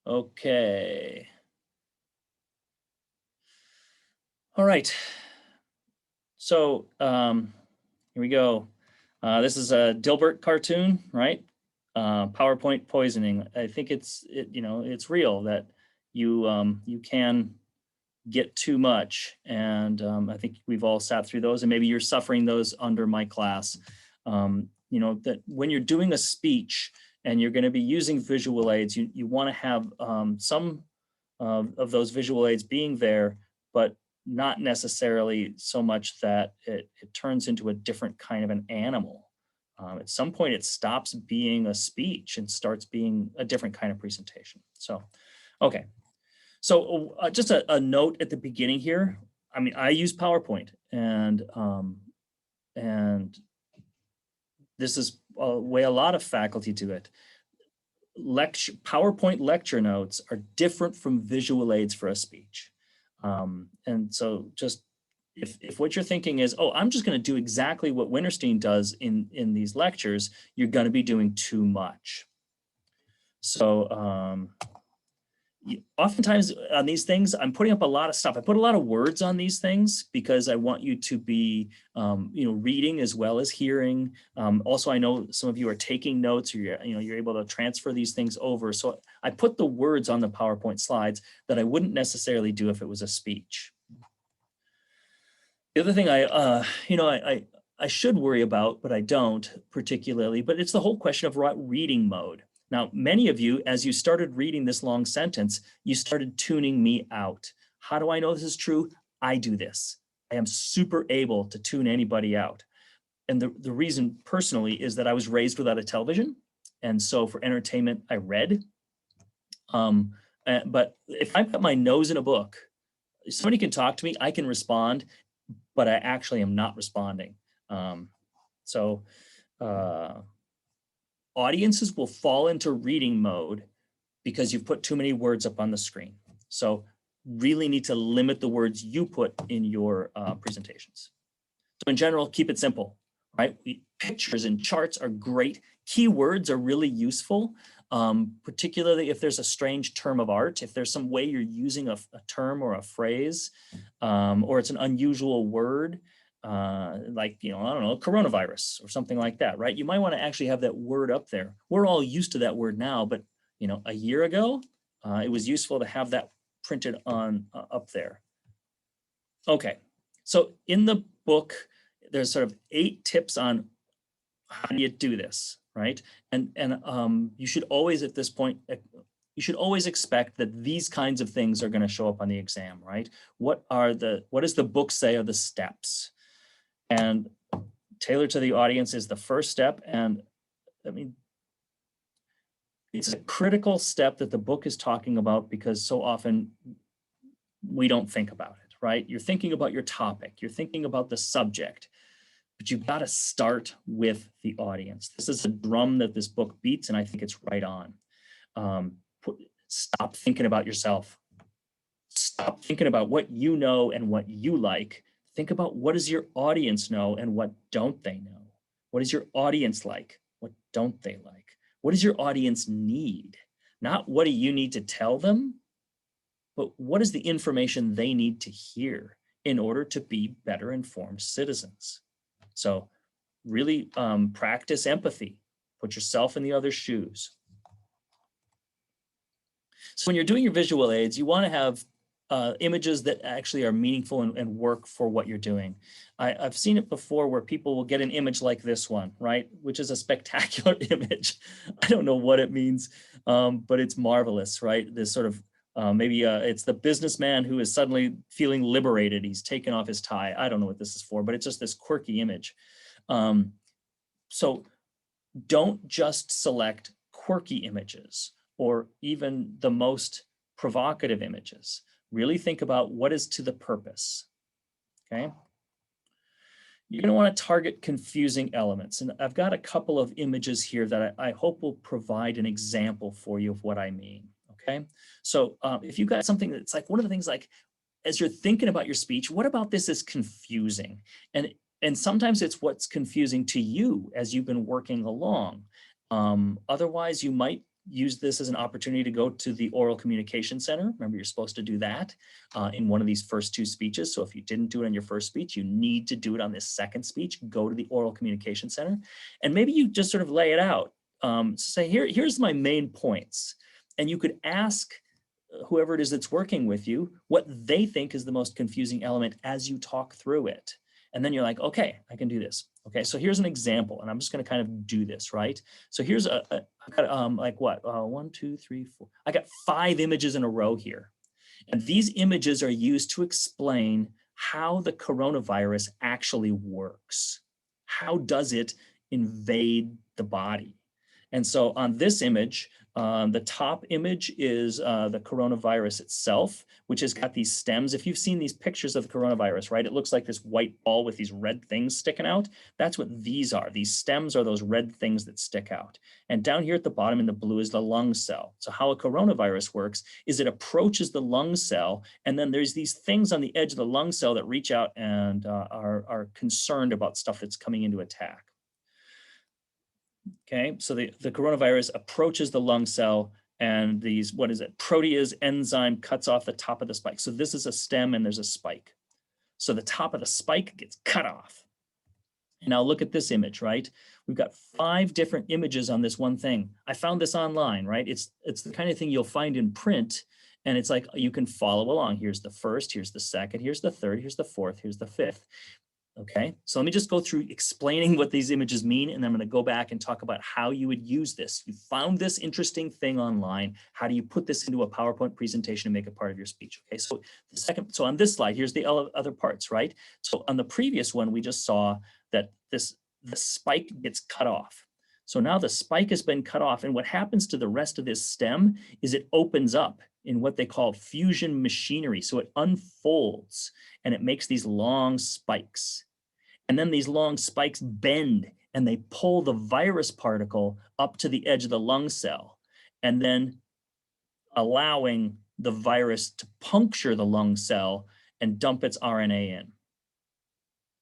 Okay. All right. So here we go. This is a Dilbert cartoon, right? PowerPoint poisoning. I think it's real that you can get too much, and I think we've all sat through those, and maybe you're suffering those under my class. That when you're doing a speech and you're going to be using visual aids, you want to have some of those visual aids being there, but not necessarily so much that it turns into a different kind of an animal. At some point, it stops being a speech and starts being a different kind of presentation. So, okay. So just a note at the beginning here. I mean, I use PowerPoint, and this is way a lot of faculty do it. PowerPoint lecture notes are different from visual aids for a speech. And so just if what you're thinking is, oh, I'm just going to do exactly what Winterstein does in these lectures, you're going to be doing too much. So oftentimes on these things, I'm putting up a lot of stuff. I put a lot of words on these things because I want you to be, reading as well as hearing. Also, I know some of you are taking notes, or you're able to transfer these things over. So I put the words on the PowerPoint slides that I wouldn't necessarily do if it was a speech. The other thing I should worry about, but I don't particularly, but it's the whole question of reading mode. Now, many of you, as you started reading this long sentence, you started tuning me out. How do I know this is true? I do this. I am super able to tune anybody out. And the reason personally is that I was raised without a television. And so for entertainment, I read. But if I put my nose in a book, somebody can talk to me, I can respond, but I actually am not responding. So audiences will fall into reading mode because you've put too many words up on the screen. So really need to limit the words you put in your presentations. So in general, keep it simple, right? Pictures and charts are great. Keywords are really useful, particularly if there's a strange term of art, if there's some way you're using a term or a phrase, or it's an unusual word, like, I don't know, coronavirus or something like that, right? You might want to actually have that word up there. We're all used to that word now, but a year ago, it was useful to have that printed on up there. Okay, so in the book, there's sort of 8 tips on how do you do this, right? And you should always, at this point, you should always expect that these kinds of things are going to show up on the exam, right? What does the book say are the steps? And tailored to the audience is the first step. And I mean, it's a critical step that the book is talking about because so often we don't think about it, right? You're thinking about your topic, you're thinking about the subject, but you've got to start with the audience. This is a drum that this book beats, and I think it's right on. Stop thinking about yourself. Stop thinking about what you know and what you like. Think about what does your audience know and what don't they know? What is your audience like? What don't they like? What does your audience need? Not what do you need to tell them, but what is the information they need to hear in order to be better informed citizens? So really practice empathy. Put yourself in the other's shoes. So when you're doing your visual aids, you want to have images that actually are meaningful and work for what you're doing. I've seen it before where people will get an image like this one, right? Which is a spectacular image. I don't know what it means, but it's marvelous, right? This sort of, maybe it's the businessman who is suddenly feeling liberated. He's taken off his tie. I don't know what this is for, but it's just this quirky image. So don't just select quirky images or even the most provocative images. Really think about what is to the purpose, okay? You're going to want to target confusing elements. And I've got a couple of images here that I hope will provide an example for you of what I mean, okay? So if you've got something that's like one of the things like, as you're thinking about your speech, what about this is confusing? And sometimes it's what's confusing to you as you've been working along. Otherwise, you might use this as an opportunity to go to the Oral Communication Center. Remember, you're supposed to do that in one of these first two speeches. So if you didn't do it on your first speech, you need to do it on this second speech. Go to the Oral Communication Center, and maybe you just sort of lay it out. Say, here's my main points. And you could ask whoever it is that's working with you what they think is the most confusing element as you talk through it. And then you're like, okay, I can do this. Okay, so here's an example, and I'm just going to kind of do this, right? So here's I've got like what, 1, 2, 3, 4. I got 5 images in a row here. And these images are used to explain how the coronavirus actually works. How does it invade the body? And so on this image, the top image is the coronavirus itself, which has got these stems. If you've seen these pictures of the coronavirus, right, it looks like this white ball with these red things sticking out. That's what these are. These stems are those red things that stick out. And down here at the bottom in the blue is the lung cell. So how a coronavirus works is it approaches the lung cell, and then there's these things on the edge of the lung cell that reach out and are concerned about stuff that's coming into attack. Okay, so the coronavirus approaches the lung cell, and these, what is it, protease enzyme cuts off the top of the spike. So this is a stem and there's a spike. So the top of the spike gets cut off. And now look at this image, right? We've got 5 different images on this one thing. I found this online, right? It's the kind of thing you'll find in print, and it's like you can follow along. Here's the first, here's the second, here's the third, here's the fourth, here's the fifth. Okay, so let me just go through explaining what these images mean, and then I'm going to go back and talk about how you would use this. You found this interesting thing online. How do you put this into a PowerPoint presentation and make it part of your speech? Okay, so so on this slide, here's the other parts, right? So on the previous one, we just saw that the spike gets cut off. So now the spike has been cut off, and what happens to the rest of this stem is it opens up in what they call fusion machinery. So it unfolds and it makes these long spikes. And then these long spikes bend and they pull the virus particle up to the edge of the lung cell, and then allowing the virus to puncture the lung cell and dump its RNA in.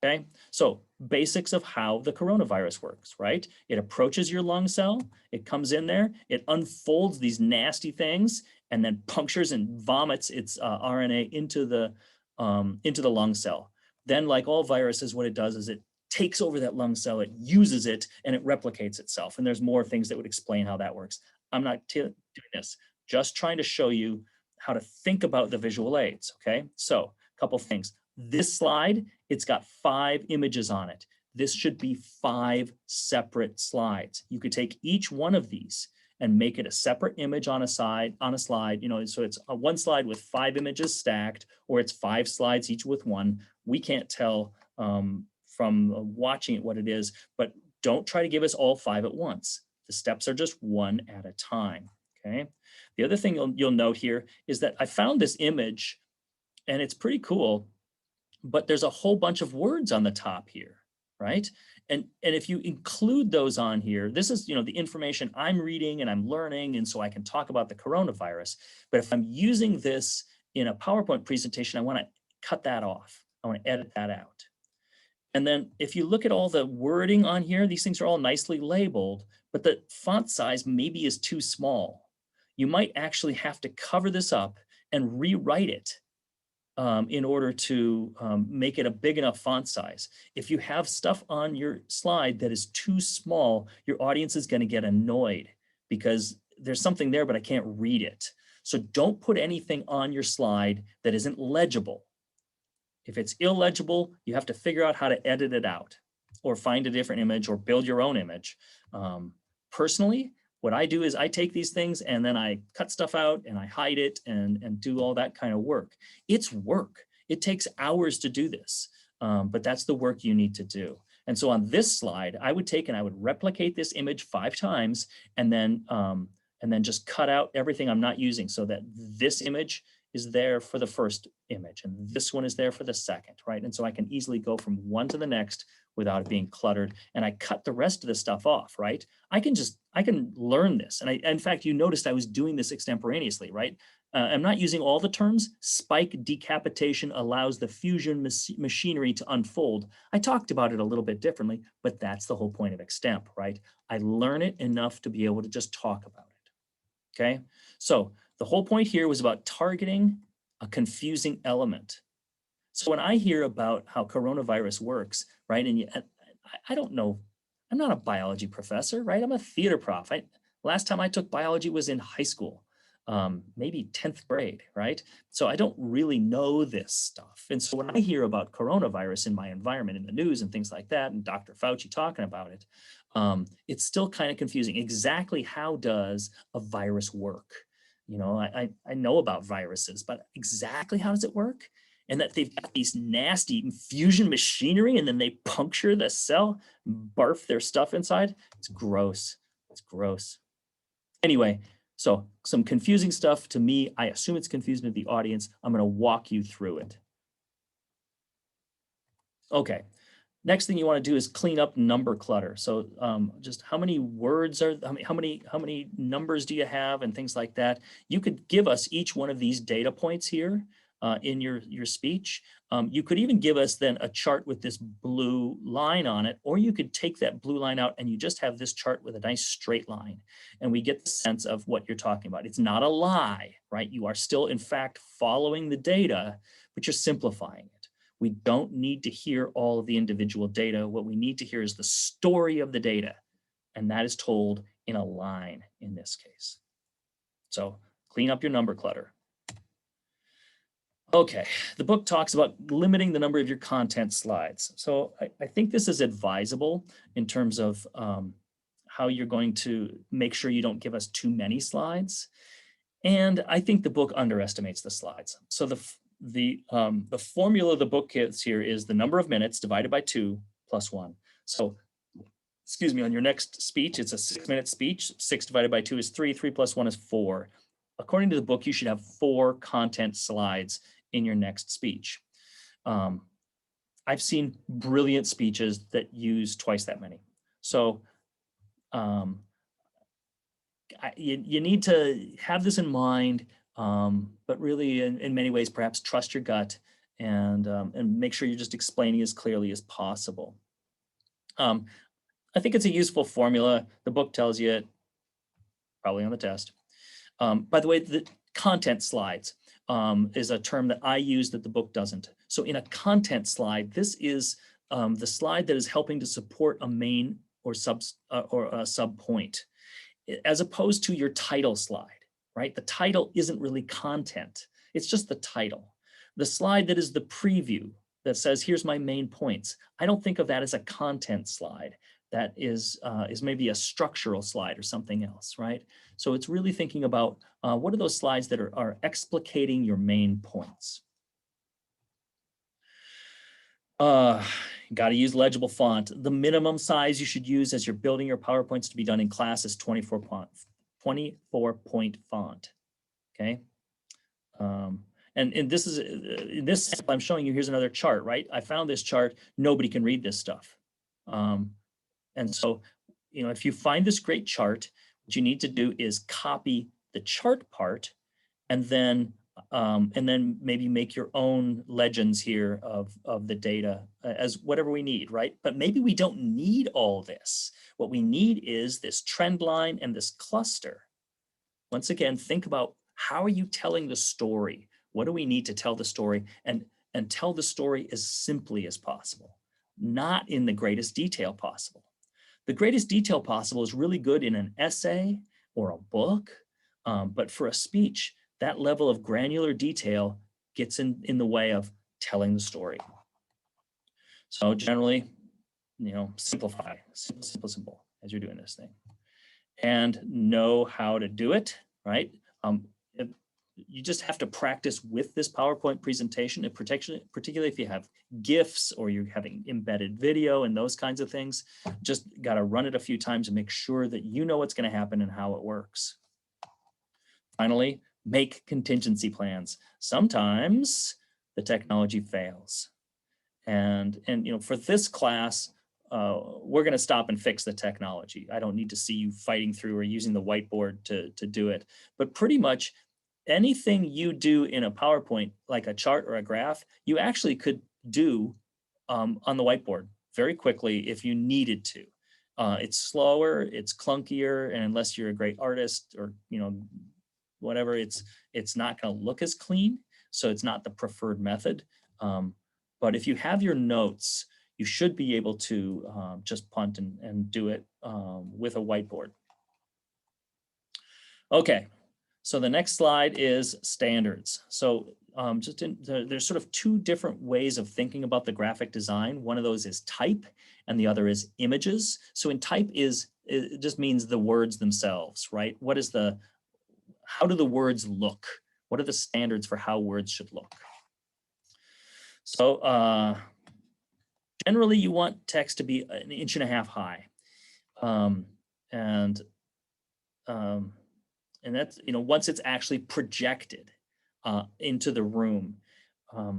Okay, so basics of how the coronavirus works, right? It approaches your lung cell, it comes in there, it unfolds these nasty things, and then punctures and vomits its RNA into the lung cell. Then, like all viruses, what it does is it takes over that lung cell, it uses it, and it replicates itself. And there's more things that would explain how that works. I'm not doing this, just trying to show you how to think about the visual aids, okay? So a couple things. This slide, it's got 5 images on it. This should be 5 separate slides. You could take each one of these and make it a separate image on a slide, you know, so it's a one slide with 5 images stacked, or it's 5 slides each with one. We can't tell from watching it what it is, but don't try to give us all 5 at once. The steps are just one at a time, okay? The other thing you'll note here is that I found this image, and it's pretty cool, but there's a whole bunch of words on the top here, right? And if you include those on here, this is, you know, the information I'm reading and I'm learning, and so I can talk about the coronavirus. But if I'm using this in a PowerPoint presentation, I want to cut that off. I want to edit that out. And then if you look at all the wording on here, these things are all nicely labeled, but the font size maybe is too small. You might actually have to cover this up and rewrite it in order to make it a big enough font size. If you have stuff on your slide that is too small, your audience is going to get annoyed because there's something there, but I can't read it. So don't put anything on your slide that isn't legible. If it's illegible, you have to figure out how to edit it out or find a different image or build your own image. Personally, what I do is I take these things and then I cut stuff out and I hide it and do all that kind of work. It's work. It takes hours to do this, but that's the work you need to do. And so on this slide, I would take and I would replicate this image 5 times and then just cut out everything I'm not using so that this image is there for the first image and this one is there for the second, right? And so I can easily go from one to the next without it being cluttered, and I cut the rest of the stuff off, right? I can learn this. And in fact, you noticed I was doing this extemporaneously, right? I'm not using all the terms. Spike decapitation allows the fusion machinery to unfold. I talked about it a little bit differently, but that's the whole point of extemp, right? I learn it enough to be able to just talk about it. okay? So the whole point here was about targeting a confusing element. So when I hear about how coronavirus works, right, and I don't know, I'm not a biology professor, right? I'm a theater prof. Last time I took biology was in high school, maybe 10th grade, right? So I don't really know this stuff. And so when I hear about coronavirus in my environment, in the news and things like that, and Dr. Fauci talking about it, it's still kind of confusing. Exactly how does a virus work? You know, I know about viruses, but exactly how does it work? And that they've got these nasty infusion machinery and then they puncture the cell, barf their stuff inside. It's gross. It's gross. Anyway, so some confusing stuff to me. I assume it's confusing to the audience. I'm going to walk you through it. Okay. Next thing you want to do is clean up number clutter. So just how many words are, how many numbers do you have and things like that. You could give us each one of these data points here in your speech. You could even give us then a chart with this blue line on it, or you could take that blue line out and you just have this chart with a nice straight line. And we get the sense of what you're talking about. It's not a lie, right? You are still in fact following the data, but you're simplifying it. We don't need to hear all of the individual data. What we need to hear is the story of the data, and that is told in a line in this case. So clean up your number clutter. Okay, the book talks about limiting the number of your content slides. So I think this is advisable in terms of how you're going to make sure you don't give us too many slides. And I think the book underestimates the slides. So the formula the book gives here is the number of minutes divided by 2 plus 1. So, excuse me, on your next speech, it's a 6-minute speech. 6 divided by 2 is 3. 3 plus 1 is 4. According to the book, you should have 4 content slides in your next speech. I've seen brilliant speeches that use twice that many. So you need to have this in mind, but really in many ways, perhaps trust your gut and make sure you're just explaining as clearly as possible. I think it's a useful formula. The book tells you it, probably on the test. By the way, the content slides is a term that I use that the book doesn't. So in a content slide, this is the slide that is helping to support a main or a sub point, as opposed to your title slide, right? The title isn't really content. It's just the title. The slide that is the preview that says, here's my main points. I don't think of that as a content slide. That is maybe a structural slide or something else, right? So it's really thinking about what are those slides that are explicating your main points. Got to use legible font. The minimum size you should use as you're building your PowerPoints to be done in class is 24-point font, okay? And this is, in this sample I'm showing you, here's another chart, right? I found this chart, nobody can read this stuff. And so, you know, if you find this great chart, what you need to do is copy the chart part and then maybe make your own legends here of the data as whatever we need, right? But maybe we don't need all this. What we need is this trend line and this cluster. Once again, think about how are you telling the story? What do we need to tell the story? And tell the story as simply as possible, not in the greatest detail possible. The greatest detail possible is really good in an essay or a book, but for a speech, that level of granular detail gets in the way of telling the story. So generally, you know, simplify, simple as you're doing this thing, and know how to do it, right? You just have to practice with this PowerPoint presentation, and particularly if you have GIFs or you're having embedded video and those kinds of things. Just got to run it a few times and make sure that you know what's going to happen and how it works. Finally, make contingency plans. Sometimes the technology fails. And you know, for this class, we're going to stop and fix the technology. I don't need to see you fighting through or using the whiteboard to do it. But pretty much anything you do in a PowerPoint, like a chart or a graph, you actually could do on the whiteboard very quickly if you needed to. It's slower, it's clunkier, and unless you're a great artist or, whatever, it's not going to look as clean. So it's not the preferred method. But if you have your notes, you should be able to just punt and do it with a whiteboard. Okay, so the next slide is standards. So there's sort of two different ways of thinking about the graphic design. One of those is type and the other is images. So in type it just means the words themselves, right? How do the words look? What are the standards for how words should look? So generally you want text to be 1.5 inches high. And that's, once it's actually projected into the room.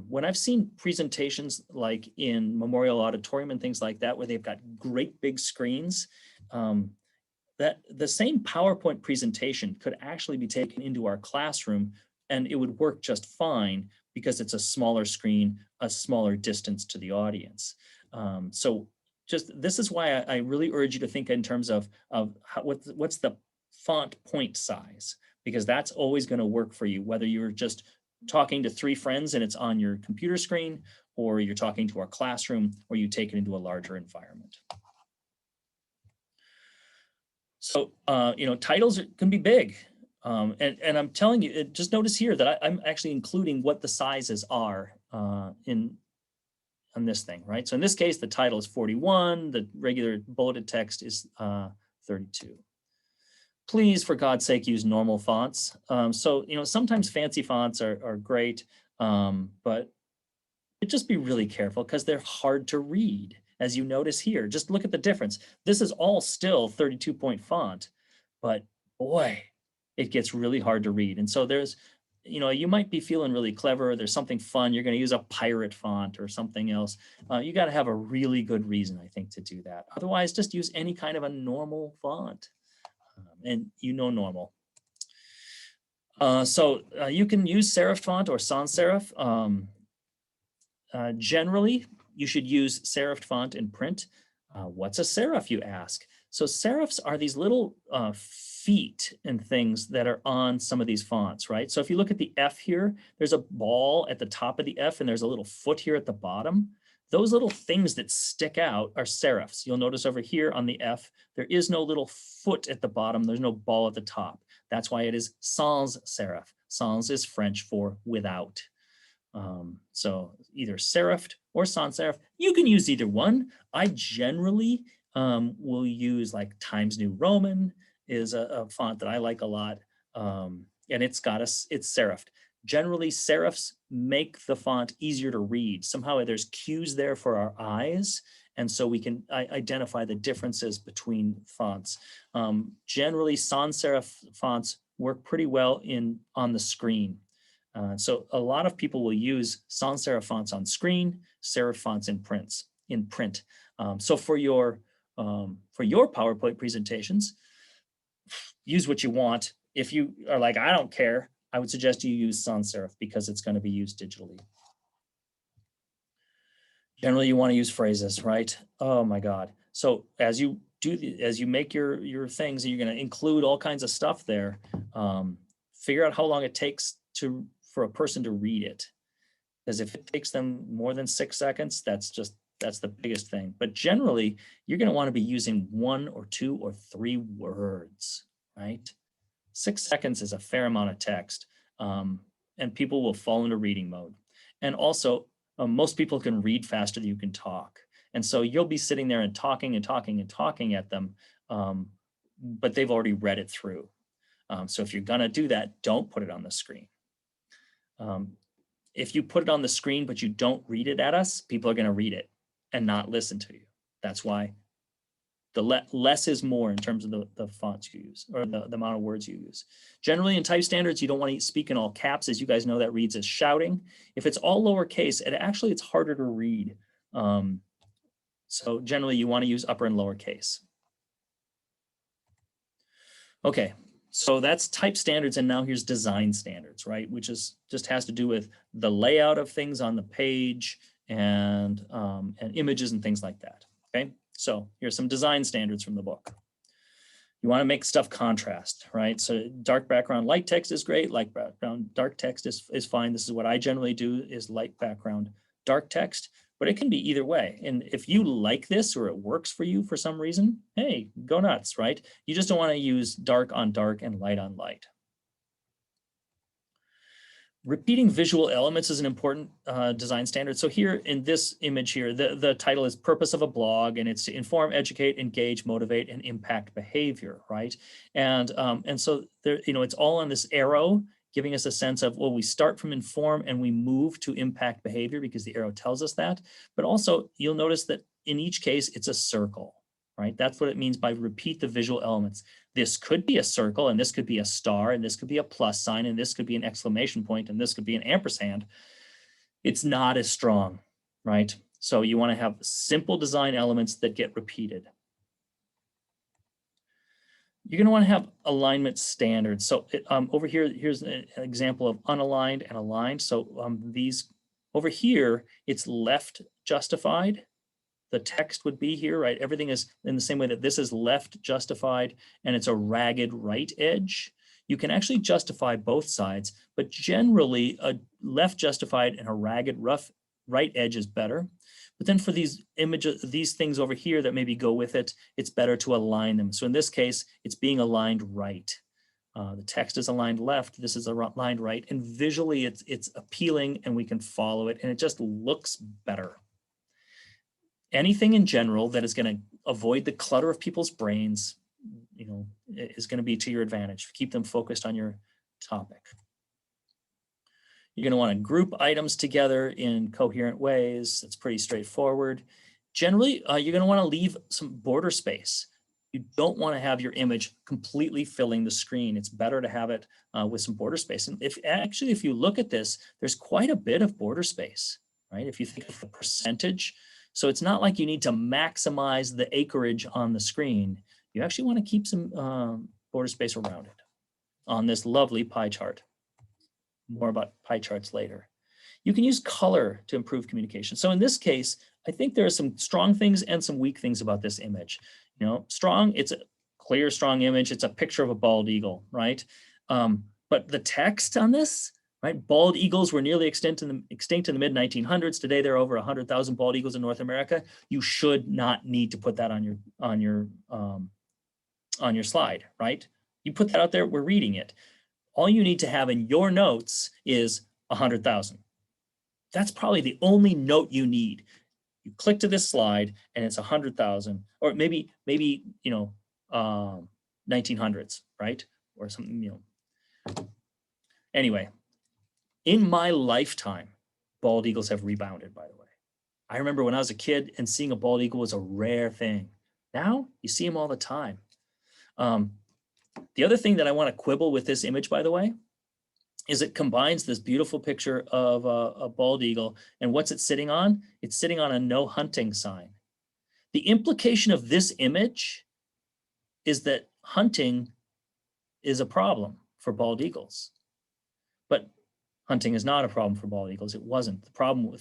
When I've seen presentations like in Memorial Auditorium and things like that, where they've got great big screens, that the same PowerPoint presentation could actually be taken into our classroom and it would work just fine because it's a smaller screen, a smaller distance to the audience. So this is why I really urge you to think in terms of what's the font point size, because that's always going to work for you, whether you're just talking to 3 friends and it's on your computer screen, or you're talking to our classroom, or you take it into a larger environment. So, titles can be big. And I'm telling you, just notice here that I'm actually including what the sizes are on this thing, right? So in this case, the title is 41, the regular bulleted text is 32. Please, for God's sake, use normal fonts. So, sometimes fancy fonts are great, but just be really careful because they're hard to read. As you notice here, just look at the difference. This is all still 32-point font, but boy, it gets really hard to read. And so there's, you might be feeling really clever. There's something fun. You're going to use a pirate font or something else. You got to have a really good reason, I think, to do that. Otherwise, just use any kind of a normal font. And normal. So you can use serif font or sans serif. Generally, you should use serif font in print. What's a serif, you ask? So serifs are these little feet and things that are on some of these fonts, right? So if you look at the F here, there's a ball at the top of the F and there's a little foot here at the bottom. Those little things that stick out are serifs. You'll notice over here on the F, there is no little foot at the bottom. There's no ball at the top. That's why it is sans serif. Sans is French for without. So either serifed or sans serif. You can use either one. I generally will use like Times New Roman is a font that I like a lot. And it's serifed. Generally, serifs make the font easier to read. Somehow there's cues there for our eyes, and so we can identify the differences between fonts. Generally, sans serif fonts work pretty well on the screen. So a lot of people will use sans serif fonts on screen, serif fonts in print. So for your PowerPoint presentations, use what you want. If you are like, I don't care, I would suggest you use sans serif because it's going to be used digitally. Generally, you want to use phrases, right? Oh my God. So as you make your things, you're going to include all kinds of stuff there. Figure out how long it takes for a person to read it. Because if it takes them more than 6 seconds, that's the biggest thing. But generally, you're going to want to be using 1 or 2 or 3 words, right? 6 seconds is a fair amount of text, and people will fall into reading mode. And also, most people can read faster than you can talk. And so you'll be sitting there and talking and talking and talking at them, but they've already read it through. So if you're going to do that, don't put it on the screen. If you put it on the screen, but you don't read it at us, people are going to read it and not listen to you. That's why the less is more in terms of the fonts you use or the amount of words you use. Generally in type standards, you don't want to speak in all caps. As you guys know, that reads as shouting. If it's all lowercase, it's harder to read. So generally you want to use upper and lower case. Okay, so that's type standards, and now here's design standards, right? Which just has to do with the layout of things on the page and images and things like that, okay? So here's some design standards from the book. You want to make stuff contrast, right? So dark background, light text is great. Light background, dark text is fine. This is what I generally do, is light background, dark text, but it can be either way. And if you like this or it works for you for some reason, hey, go nuts, right? You just don't want to use dark on dark and light on light. Repeating visual elements is an important design standard. So here in this image here, the title is Purpose of a Blog, and it's to inform, educate, engage, motivate, and impact behavior, right? And so there, it's all on this arrow, giving us a sense of, well, we start from inform and we move to impact behavior because the arrow tells us that. But also you'll notice that in each case, it's a circle, right? That's what it means by repeat the visual elements. This could be a circle, and this could be a star, and this could be a plus sign, and this could be an exclamation point, and this could be an ampersand. It's not as strong, right? So you want to have simple design elements that get repeated. You're going to want to have alignment standards. So over here, here's an example of unaligned and aligned. So these over here, it's left justified. The text would be here, right? Everything is in the same way that this is left justified and it's a ragged right edge. You can actually justify both sides, but generally a left justified and a ragged rough right edge is better. But then for these images, these things over here that maybe go with it, it's better to align them. So in this case, it's being aligned right. The text is aligned left, this is aligned right, and visually it's appealing and we can follow it and it just looks better. Anything in general that is going to avoid the clutter of people's brains, is going to be to your advantage. Keep them focused on your topic. You're going to want to group items together in coherent ways. It's pretty straightforward. Generally, you're going to want to leave some border space. You don't want to have your image completely filling the screen. It's better to have it with some border space. And if you look at this, there's quite a bit of border space, right? If you think of the percentage. So it's not like you need to maximize the acreage on the screen. You actually want to keep some border space around it on this lovely pie chart. More about pie charts later. You can use color to improve communication. So in this case, I think there are some strong things and some weak things about this image. Strong, it's a clear, strong image. It's a picture of a bald eagle, right? But the text on this, right? Bald eagles were nearly extinct in the mid-1900s. Today, there are over 100,000 bald eagles in North America. You should not need to put that on your slide, right? You put that out there, we're reading it. All you need to have in your notes is 100,000. That's probably the only note you need. You click to this slide and it's 100,000, or maybe 1900s, right? Or something, Anyway. In my lifetime, bald eagles have rebounded, by the way. I remember when I was a kid and seeing a bald eagle was a rare thing. Now you see them all the time. The other thing that I want to quibble with this image, by the way, is it combines this beautiful picture of a bald eagle and what's it sitting on? It's sitting on a no hunting sign. The implication of this image is that hunting is a problem for bald eagles. But hunting is not a problem for bald eagles. It wasn't. The problem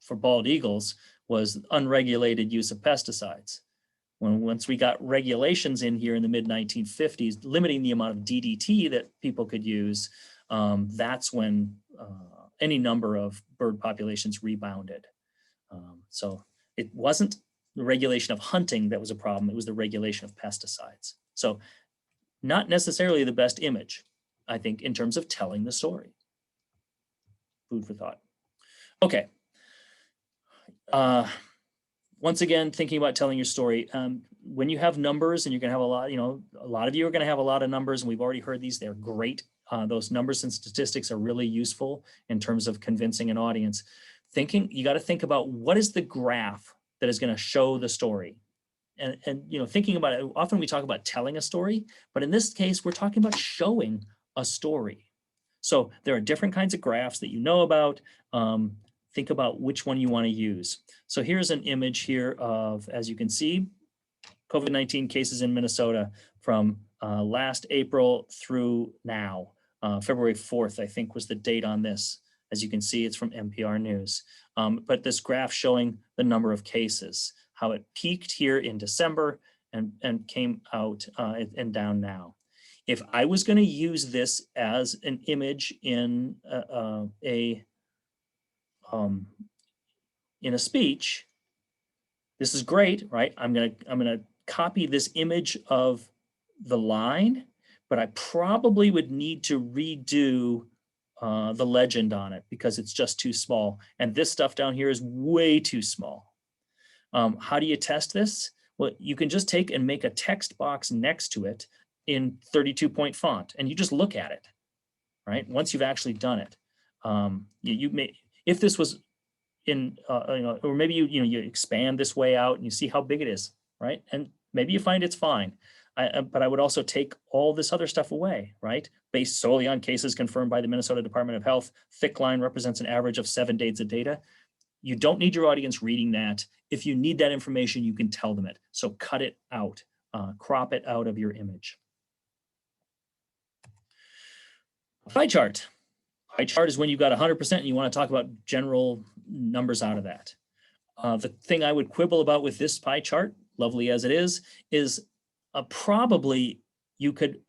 for bald eagles was unregulated use of pesticides. Once we got regulations in here in the mid-1950s, limiting the amount of DDT that people could use, that's when any number of bird populations rebounded. So it wasn't the regulation of hunting that was a problem. It was the regulation of pesticides. So not necessarily the best image, I think, in terms of telling the story. Food for thought. Okay. Once again, thinking about telling your story, when you have numbers and you're going to have a lot of you are going to have a lot of numbers, and we've already heard these, they're great. Those numbers and statistics are really useful in terms of convincing an audience. You got to think about what is the graph that is going to show the story. And thinking about it, often we talk about telling a story, but in this case, we're talking about showing a story. So there are different kinds of graphs that you know about. Think about which one you want to use. So here's an image here of, as you can see, COVID-19 cases in Minnesota from last April through now. February 4th, I think, was the date on this. As you can see, it's from NPR News. But this graph showing the number of cases. how it peaked here in December and came out and down now. If I was going to use this as an image in a speech, this is great, right? I'm gonna copy this image of the line, but I probably would need to redo the legend on it because it's just too small. And this stuff down here is way too small. How do you test this? Well, you can just take and make a text box next to it in 32-point font, and you just look at it, right? Once you've actually done it, you may, if this was in, or maybe you expand this way out and you see how big it is, right? And maybe you find it's fine. But I would also take all this other stuff away, right? Based solely on cases confirmed by the Minnesota Department of Health, thick line represents an average of 7 days of data. You don't need your audience reading that. If you need that information, you can tell them it. So cut it out, crop it out of your image. Pie chart. Pie chart is when you've got 100% and you want to talk about general numbers out of that. The thing I would quibble about with this pie chart, lovely as it is probably you could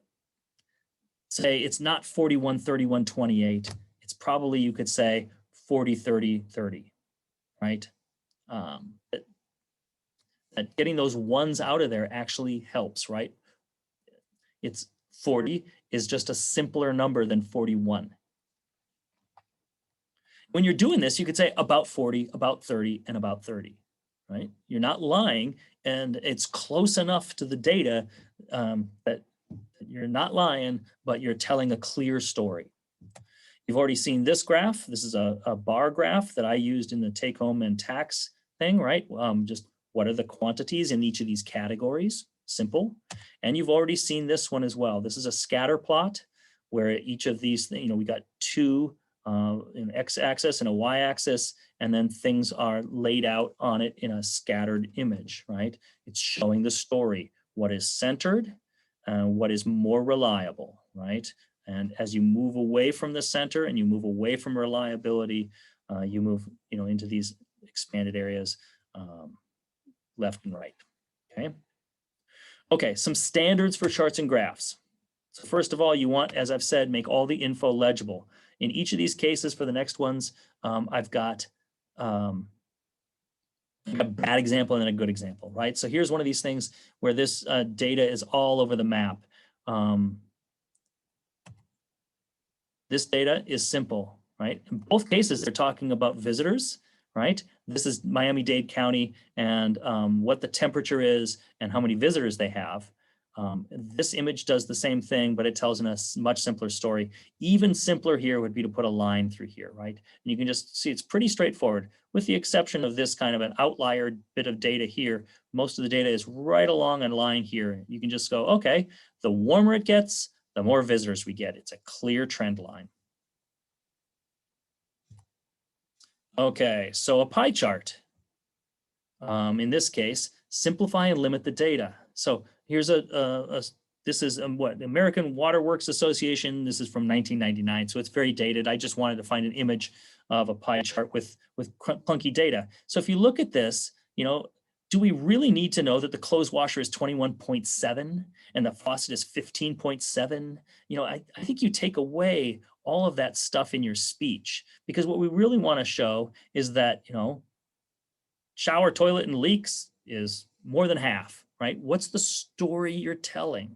say it's not 41, 31, 28. It's probably, you could say 40, 30, 30, right? That getting those ones out of there actually helps, right? It's 40 is just a simpler number than 41. When you're doing this, you could say about 40, about 30, and about 30, right? You're not lying, and it's close enough to the data that you're not lying, but you're telling a clear story. You've already seen this graph. This is a bar graph that I used in the take-home and tax thing, right? Just what are the quantities in each of these categories? Simple. And you've already seen this one as well. This is a scatter plot where each of these, we got two, an x-axis and a y-axis, and then things are laid out on it in a scattered image, right? It's showing the story, what is centered, what is more reliable, right? And as you move away from the center and you move away from reliability, you move, into these expanded areas, left and right, okay? Okay, some standards for charts and graphs. So first of all, you want, as I've said, make all the info legible. In each of these cases for the next ones, I've got a bad example and then a good example, right? So here's one of these things where this data is all over the map. This data is simple, right? In both cases, they're talking about visitors, right? This is Miami-Dade County and what the temperature is and how many visitors they have. This image does the same thing, but it tells in a much simpler story. Even simpler here would be to put a line through here, right? And you can just see it's pretty straightforward, with the exception of this kind of an outlier bit of data here. Most of the data is right along a line here. You can just go, okay, the warmer it gets, the more visitors we get. It's a clear trend line. Okay, so a pie chart. In this case, simplify and limit the data. So here's this is what American Water Works Association. This is from 1999, so it's very dated. I just wanted to find an image of a pie chart with clunky data. So if you look at this, do we really need to know that the clothes washer is 21.7 and the faucet is 15.7? I think you take away all of that stuff in your speech, because what we really want to show is that, shower, toilet, and leaks is more than half, right? What's the story you're telling?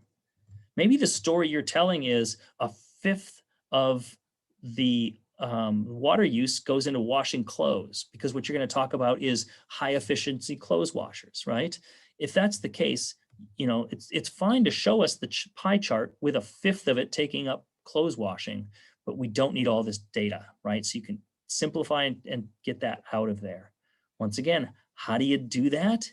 Maybe the story you're telling is a fifth of the water use goes into washing clothes, because what you're going to talk about is high efficiency clothes washers, right? If that's the case, it's fine to show us the pie chart with a fifth of it taking up clothes washing, but we don't need all this data, right? So you can simplify and get that out of there. Once again, how do you do that?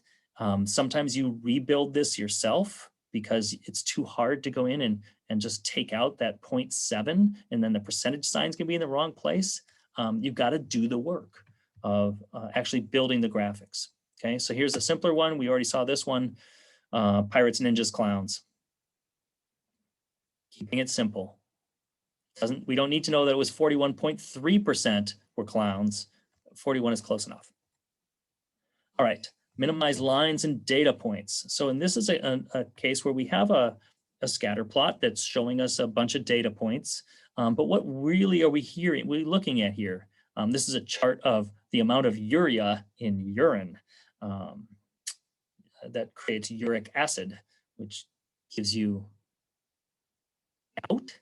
Sometimes you rebuild this yourself because it's too hard to go in and just take out that 0.7 and then the percentage signs can be in the wrong place. You've got to do the work of actually building the graphics. Okay, so here's a simpler one. We already saw this one, Pirates, Ninjas, Clowns. Keeping it simple. We don't need to know that it was 41.3% were clowns. 41 is close enough. All right, Minimize lines and data points. So, and this is a case where we have a scatter plot that's showing us a bunch of data points. But what really are we looking at here? This is a chart of the amount of urea in urine that creates uric acid, which gives you gout.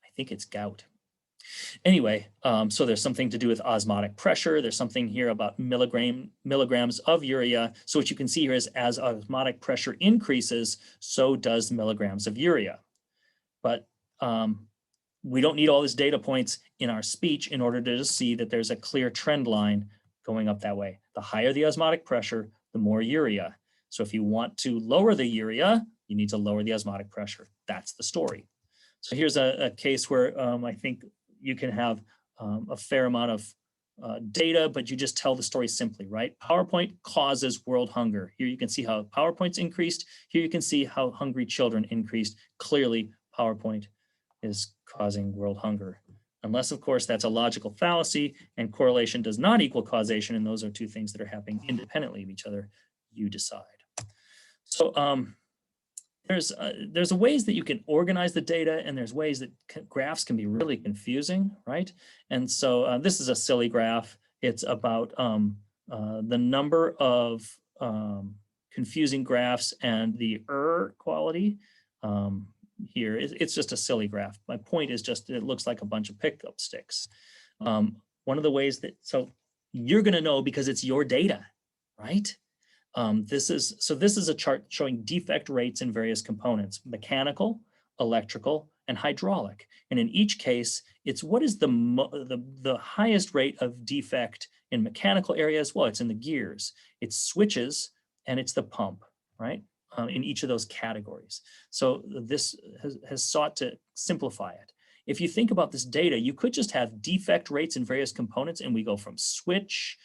I think it's gout. Anyway, so there's something to do with osmotic pressure. There's something here about milligrams of urea. So what you can see here is as osmotic pressure increases, so does milligrams of urea. But we don't need all these data points in our speech in order to just see that there's a clear trend line going up that way. The higher the osmotic pressure, the more urea. So if you want to lower the urea, you need to lower the osmotic pressure. That's the story. So here's a case where I think you can have a fair amount of data, but you just tell the story simply, right? PowerPoint causes world hunger. Here you can see how PowerPoint's increased. Here you can see how hungry children increased. Clearly, PowerPoint is causing world hunger. Unless, of course, that's a logical fallacy and correlation does not equal causation, and those are two things that are happening independently of each other. You decide. So there's ways that you can organize the data, and there's ways that graphs can be really confusing, right? And so this is a silly graph. It's about the number of confusing graphs and the quality. Here, it's just a silly graph. My point is just it looks like a bunch of pickup sticks. One of the ways that, so you're going to know because it's your data, right? This is a chart showing defect rates in various components: mechanical, electrical, and hydraulic. And in each case, it's what is the highest rate of defect in mechanical areas? Well, it's in the gears, it's switches, and it's the pump, right? In each of those categories. So this has sought to simplify it. If you think about this data, you could just have defect rates in various components, and we go from switch,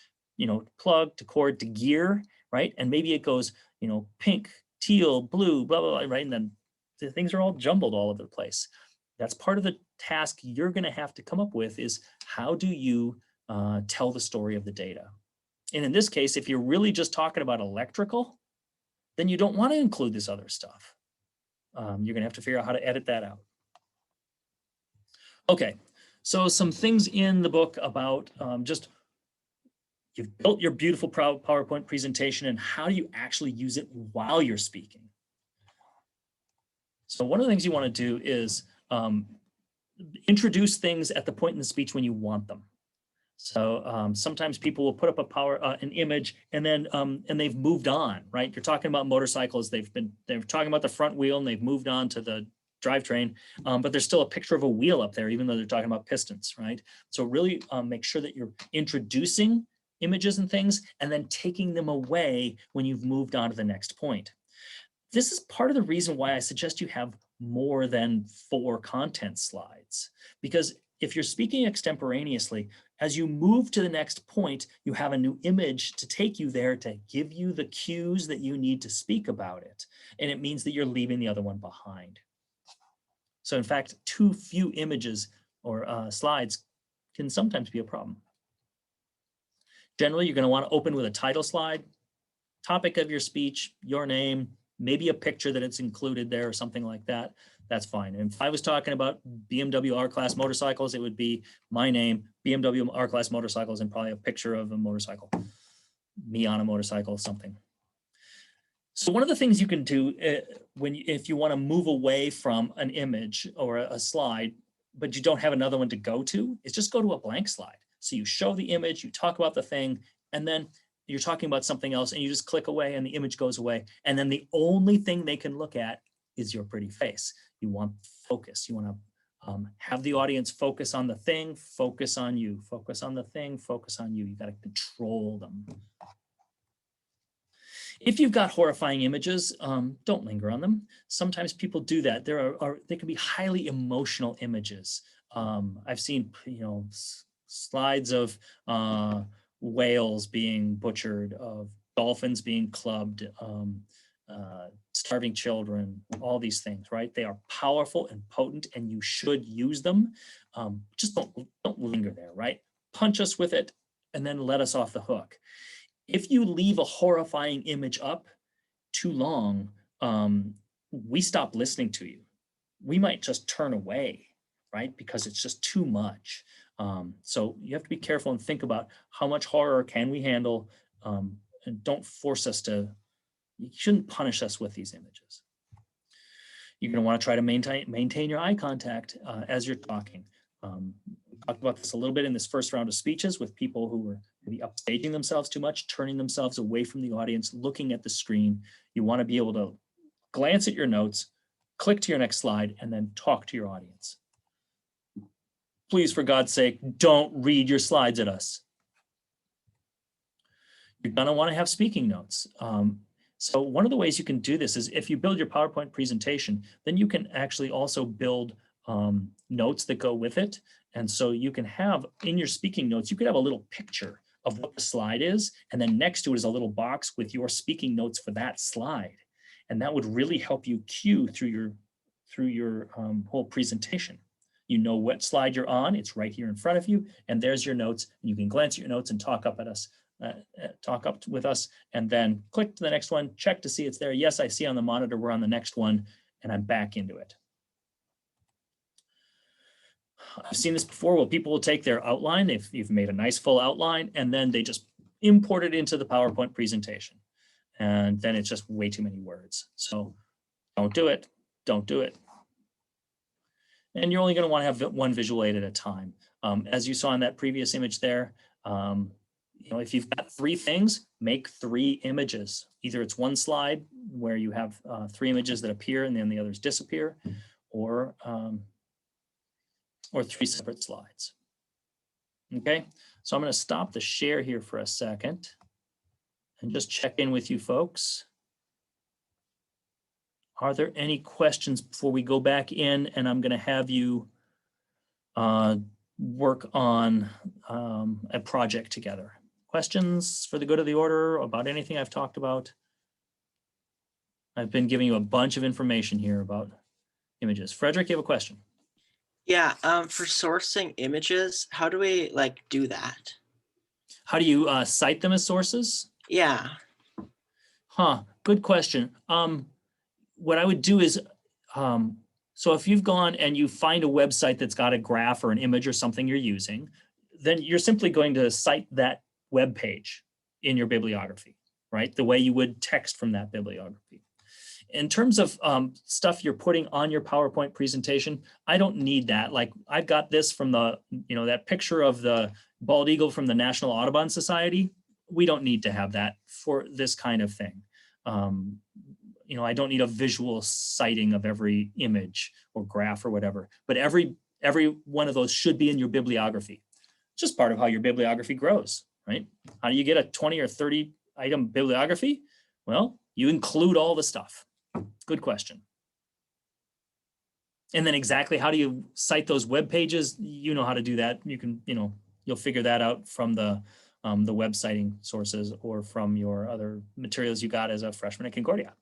plug to cord to gear, right? And maybe it goes, pink, teal, blue, blah, blah, blah, right? And then the things are all jumbled all over the place. That's part of the task you're going to have to come up with is how do you tell the story of the data? And in this case, if you're really just talking about electrical, then you don't want to include this other stuff. You're going to have to figure out how to edit that out. Okay, so some things in the book about just you've built your beautiful PowerPoint presentation, and how do you actually use it while you're speaking? So one of the things you want to do is introduce things at the point in the speech when you want them. So sometimes people will put up an image and then and they've moved on, right? You're talking about motorcycles. They're talking about the front wheel and they've moved on to the drivetrain, but there's still a picture of a wheel up there, even though they're talking about pistons, right? So really make sure that you're introducing images and things and then taking them away when you've moved on to the next point. This is part of the reason why I suggest you have more than 4 content slides, because if you're speaking extemporaneously, as you move to the next point, you have a new image to take you there to give you the cues that you need to speak about it. And it means that you're leaving the other one behind. So in fact, too few images or slides can sometimes be a problem. Generally, you're going to want to open with a title slide, topic of your speech, your name, maybe a picture that it's included there or something like that. That's fine. And if I was talking about BMW R-Class motorcycles, it would be my name, BMW R-Class motorcycles, and probably a picture of a motorcycle, me on a motorcycle, something. So one of the things you can do if you want to move away from an image or a slide, but you don't have another one to go to, is just go to a blank slide. So you show the image, you talk about the thing, and then you're talking about something else, and you just click away and the image goes away. And then the only thing they can look at is your pretty face. You want focus. You want to have the audience focus on the thing, focus on you, focus on the thing, focus on you. You got to control them. If you've got horrifying images, don't linger on them. Sometimes people do that. They can be highly emotional images. I've seen, slides of whales being butchered, of dolphins being clubbed, starving children, all these things, right? They are powerful and potent, and you should use them. Just don't linger there, right? Punch us with it, and then let us off the hook. If you leave a horrifying image up too long, we stop listening to you. We might just turn away, right? Because it's just too much. So you have to be careful and think about how much horror can we handle, and don't force us to, you shouldn't punish us with these images. You're going to want to try to maintain your eye contact as you're talking. We talked about this a little bit in this first round of speeches with people who were maybe upstaging themselves too much, turning themselves away from the audience, looking at the screen. You want to be able to glance at your notes, click to your next slide, and then talk to your audience. Please, for God's sake, don't read your slides at us. You're going to want to have speaking notes. So one of the ways you can do this is if you build your PowerPoint presentation, then you can actually also build notes that go with it. And so you can have in your speaking notes, you could have a little picture of what the slide is. And then next to it is a little box with your speaking notes for that slide. And that would really help you cue through your whole presentation. You know what slide you're on, it's right here in front of you, and there's your notes. And you can glance at your notes and talk up at us, with us, and then click to the next one, check to see it's there. Yes, I see on the monitor, we're on the next one, and I'm back into it. I've seen this before. Well, people will take their outline, if you've made a nice full outline, and then they just import it into the PowerPoint presentation. And then it's just way too many words. So don't do it. Don't do it. And you're only going to want to have one visual aid at a time. As you saw in that previous image there, if you've got 3 things, make 3 images. Either it's one slide where you have 3 images that appear and then the others disappear, or 3 separate slides. Okay, so I'm going to stop the share here for a second and just check in with you folks. Are there any questions before we go back in? And I'm going to have you work on a project together. Questions for the good of the order about anything I've talked about? I've been giving you a bunch of information here about images. Frederick, you have a question? Yeah, for sourcing images, how do we do that? How do you cite them as sources? Yeah. Huh, good question. What I would do is, so if you've gone and you find a website that's got a graph or an image or something you're using, then you're simply going to cite that web page in your bibliography, right? The way you would text from that bibliography. In terms of stuff you're putting on your PowerPoint presentation, I don't need that. Like I've got this from the, that picture of the bald eagle from the National Audubon Society. We don't need to have that for this kind of thing. I don't need a visual citing of every image or graph or whatever, but every one of those should be in your bibliography. It's just part of how your bibliography grows, right? How do you get a 20 or 30 item bibliography? Well, you include all the stuff. Good question. And then exactly how do you cite those web pages? You know how to do that. You can, you'll figure that out from the web citing sources or from your other materials you got as a freshman at Concordia.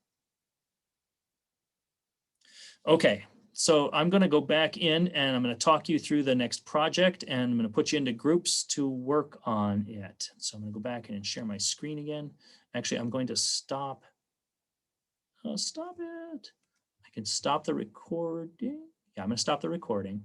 Okay, so I'm going to go back in and I'm going to talk you through the next project, and I'm going to put you into groups to work on it. So I'm going to go back in and share my screen again. Actually, I'm going to stop. Stop it. I can stop the recording. Yeah, I'm going to stop the recording.